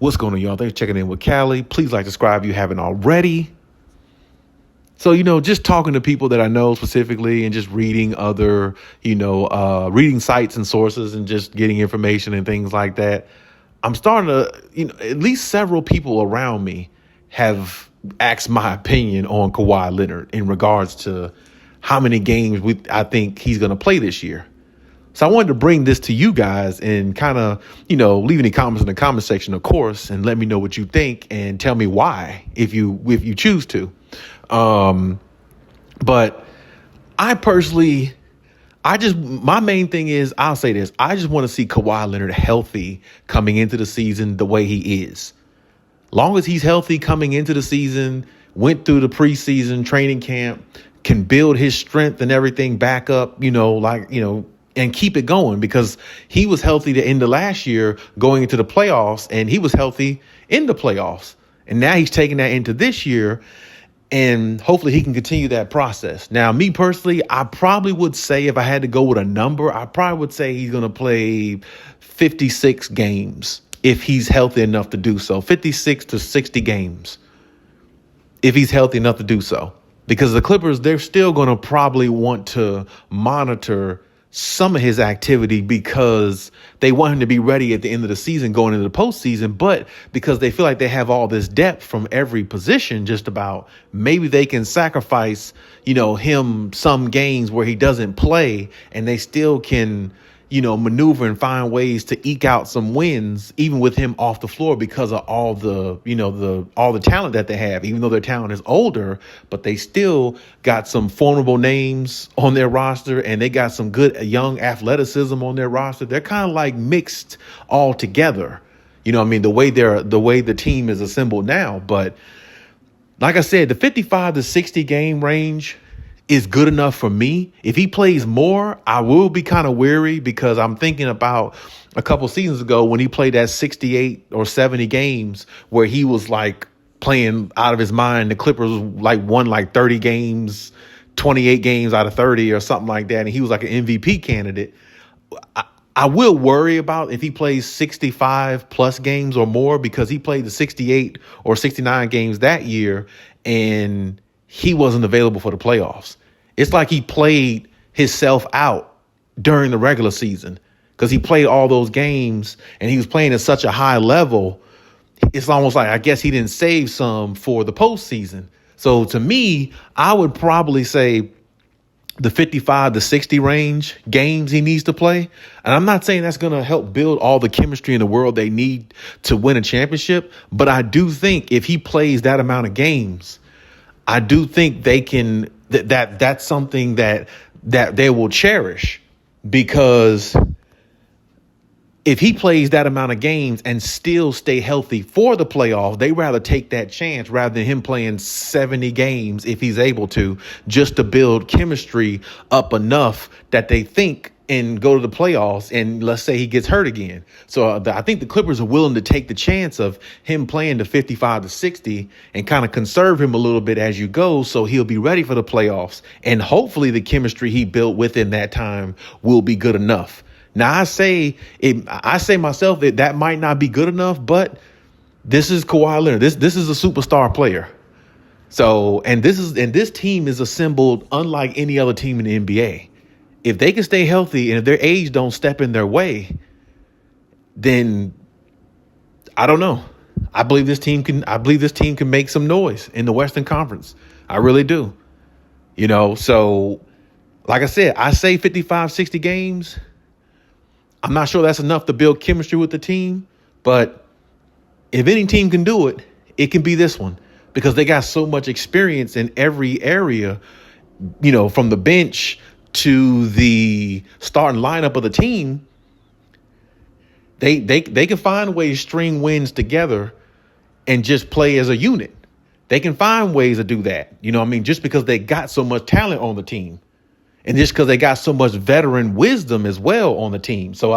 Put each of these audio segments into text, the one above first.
What's going on, y'all? Thanks for checking in with Callie. Please like, subscribe if you haven't already. So, just talking to people that I know specifically and just reading other, reading sites and sources and just getting information and things like that. I'm starting to, at least several people around me have asked my opinion on Kawhi Leonard in regards to how many games I think he's going to play this year. So I wanted to bring this to you guys and kind of, leave any comments in the comment section, of course, and let me know what you think and tell me why if you choose to. But I personally, my main thing is, I'll say this. I just want to see Kawhi Leonard healthy coming into the season the way he is. Long as he's healthy coming into the season, went through the preseason training camp, can build his strength and everything back up, and keep it going, because he was healthy the end of last year going into the playoffs, and he was healthy in the playoffs. And now he's taking that into this year, and hopefully he can continue that process. Now, me personally, I probably would say, if I had to go with a number, I probably would say he's going to play 56 games if he's healthy enough to do so. 56 to 60 games if he's healthy enough to do so. Because the Clippers, they're still going to probably want to monitor some of his activity because they want him to be ready at the end of the season going into the postseason. But because they feel like they have all this depth from every position, just about, maybe they can sacrifice, him some games where he doesn't play, and they still can, maneuver and find ways to eke out some wins, even with him off the floor, because of all the, all the talent that they have. Even though their talent is older, but they still got some formidable names on their roster, and they got some good young athleticism on their roster. They're kind of like mixed all together. The way the team is assembled now. But like I said, the 55 to 60 game range is good enough for me. If he plays more, I will be kind of weary, because I'm thinking about a couple seasons ago when he played that 68 or 70 games where he was like playing out of his mind. The Clippers won 30 games, 28 games out of 30 or something like that, and he was like an MVP candidate. I will worry about if he plays 65 plus games or more, because he played the 68 or 69 games that year and he wasn't available for the playoffs. It's like he played himself out during the regular season, because he played all those games and he was playing at such a high level. It's almost like, I guess he didn't save some for the postseason. So to me, I would probably say the 55 to 60 range games he needs to play. And I'm not saying that's going to help build all the chemistry in the world they need to win a championship, but I do think if he plays that amount of games, I do think they can, that's something that they will cherish, because if he plays that amount of games and still stay healthy for the playoffs, they rather take that chance rather than him playing 70 games if he's able to, just to build chemistry up enough that they think and go to the playoffs, and let's say he gets hurt again. So I think the Clippers are willing to take the chance of him playing the 55 to 60 and kind of conserve him a little bit as you go, so he'll be ready for the playoffs. And hopefully the chemistry he built within that time will be good enough. Now, I say myself that might not be good enough, but this is Kawhi Leonard. This is a superstar player. So, and this team is assembled unlike any other team in the NBA. If they can stay healthy and if their age don't step in their way, then I don't know. I believe this team can make some noise in the Western Conference. I really do. So like I said, I say 55, 60 games. I'm not sure that's enough to build chemistry with the team, but if any team can do it, it can be this one, because they got so much experience in every area, from the bench to the starting lineup of the team. They can find ways to string wins together and just play as a unit. They can find ways to do that. Just because they got so much talent on the team, and just because they got so much veteran wisdom as well on the team. So,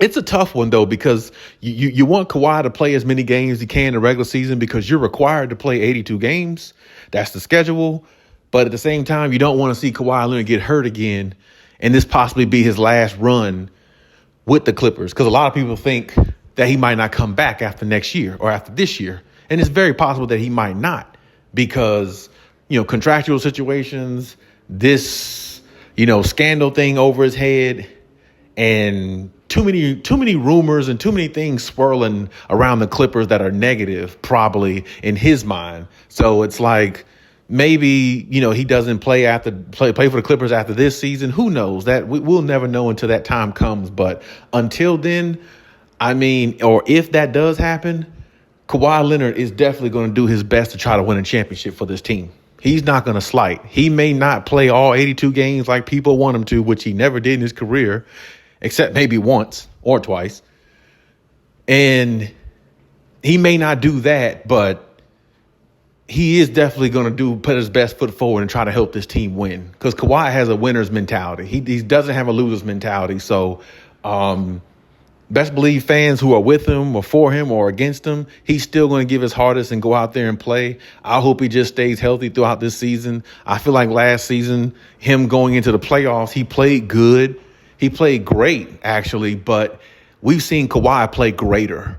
it's a tough one, though, because you want Kawhi to play as many games as he can in the regular season, because you're required to play 82 games. That's the schedule. But at the same time, you don't want to see Kawhi Leonard get hurt again and this possibly be his last run with the Clippers, because a lot of people think that he might not come back after next year or after this year. And it's very possible that he might not because, contractual situations, this, scandal thing over his head, and too many rumors and too many things swirling around the Clippers that are negative, probably in his mind. So it's like maybe, he doesn't play for the Clippers after this season. Who knows? That we'll never know until that time comes. But until then, or if that does happen, Kawhi Leonard is definitely going to do his best to try to win a championship for this team. He's not going to slight. He may not play all 82 games like people want him to, which he never did in his career, except maybe once or twice. And he may not do that, but he is definitely going to put his best foot forward and try to help this team win. Because Kawhi has a winner's mentality. He doesn't have a loser's mentality. So best believe fans who are with him or for him or against him, he's still going to give his hardest and go out there and play. I hope he just stays healthy throughout this season. I feel like last season, him going into the playoffs, he played good. He played great, actually, but we've seen Kawhi play greater.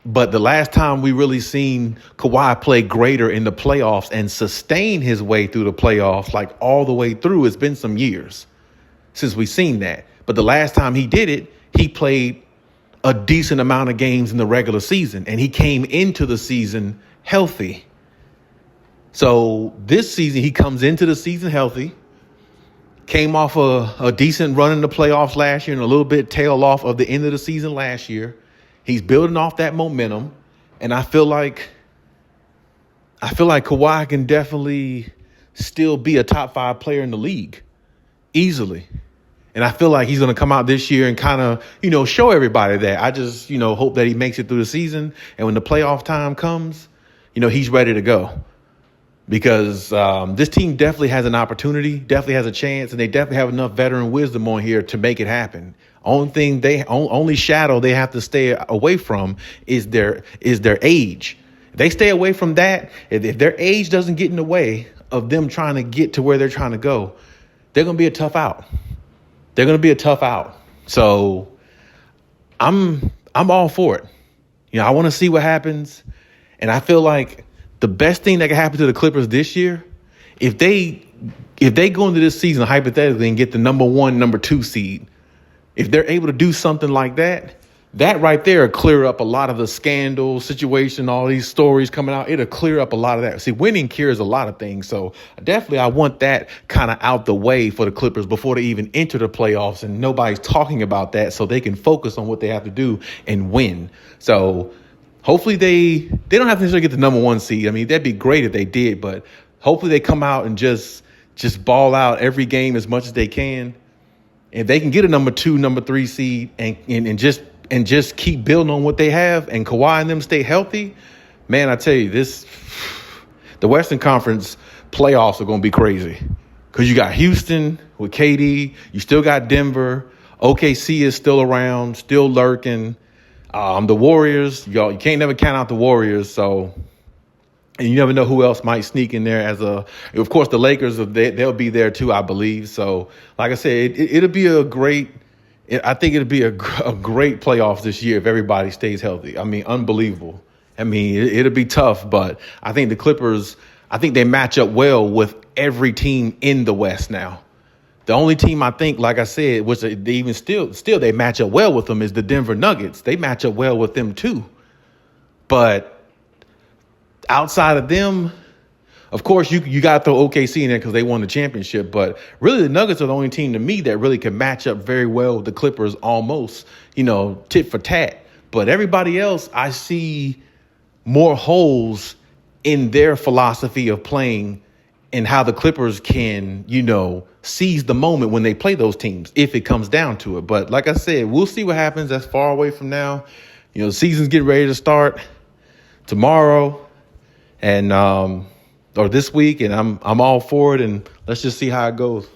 But the last time we really seen Kawhi play greater in the playoffs and sustain his way through the playoffs, like all the way through, it's been some years since we've seen that. But the last time he did it, he played a decent amount of games in the regular season, and he came into the season healthy. So this season, he comes into the season healthy, came off a decent run in the playoffs last year and a little bit tail off of the end of the season last year. He's building off that momentum, and I feel like Kawhi can definitely still be a top 5 player in the league easily. And I feel like he's going to come out this year and kind of, show everybody that. I just, hope that he makes it through the season. And when the playoff time comes, he's ready to go. Because this team definitely has an opportunity, definitely has a chance, and they definitely have enough veteran wisdom on here to make it happen. Only shadow they have to stay away from is their age. If they stay away from that, if their age doesn't get in the way of them trying to get to where they're trying to go, they're going to be a tough out. They're going to be a tough out. So I'm all for it. I want to see what happens. And I feel like the best thing that can happen to the Clippers this year, if they go into this season hypothetically and get the number 1, number 2 seed, if they're able to do something like that, that right there will clear up a lot of the scandal situation, all these stories coming out. It'll clear up a lot of that. See, winning cures a lot of things. So definitely I want that kind of out the way for the Clippers before they even enter the playoffs, and nobody's talking about that so they can focus on what they have to do and win. So hopefully they don't have to necessarily get the number 1 seed. That'd be great if they did, but hopefully they come out and just ball out every game as much as they can. If they can get a number 2, number 3 seed and just keep building on what they have, and Kawhi and them stay healthy, man, I tell you, the Western Conference playoffs are going to be crazy. Because you got Houston with KD, you still got Denver, OKC is still around, still lurking. The Warriors, you can't never count out the Warriors, so, and you never know who else might sneak in there of course, the Lakers, they'll be there too, I believe. So, like I said, it'll be I think it'll be a great playoffs this year if everybody stays healthy. Unbelievable. It'll be tough, but I think the Clippers, they match up well with every team in the West now. The only team I think, like I said, which they even still they match up well with them, is the Denver Nuggets. They match up well with them too. But outside of them, of course, you got to throw OKC in there because they won the championship. But really, the Nuggets are the only team to me that really can match up very well with the Clippers, almost, tit for tat. But everybody else, I see more holes in their philosophy of playing and how the Clippers can, seize the moment when they play those teams, if it comes down to it. But like I said, we'll see what happens. That's far away from now. The season's getting ready to start tomorrow and or this week, and I'm all for it, and let's just see how it goes.